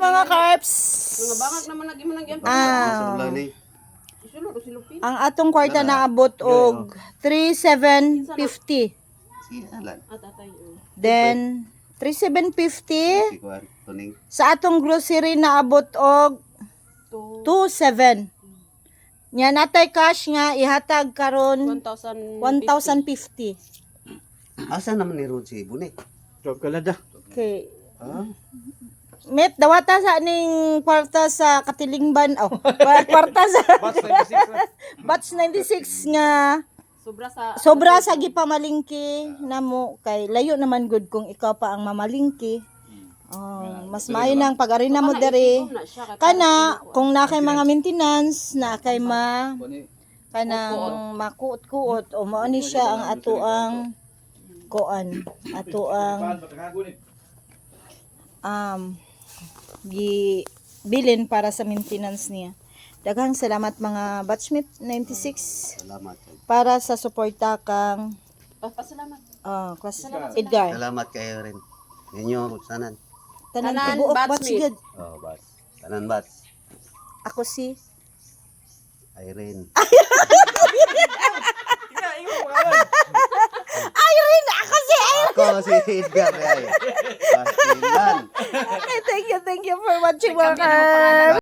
Mga carbs. Mga bangag naman lagi mo nagyan. Ang atong kwarta naabot og 3,750. Then 3,750 sa atong grocery naabot og 2,700. Nya natay cash nga ihatag karon 1,050. Asa naman ni Ron si Bune? Okay. Met dawata sa ning kwarta sa Katilingban. Oh, kwarta sa Batch 96 nga sobra sa gipamalingki namo kay layo naman good kung ikaw pa ang mamalingki. Oh, mas maayo nang pag-ari na mo dere. Kana kung na kay mga maintenance na kay kanang makuot-kuot o mao ni siya ang ato ang koan, ato ang bilin para sa maintenance niya. Daghang salamat mga batchmate 96. Salamat. Para sa suporta kang Pasalamat. Class Edgar. Salamat kayo rin. Ninyo, sanan. Tanan Tanan, tibuok batchmate. batch good. Bas. Tanan bats. Ako si Irene. Irene, ako si Ako si Edgar. Bastilan. Thank you for watching mga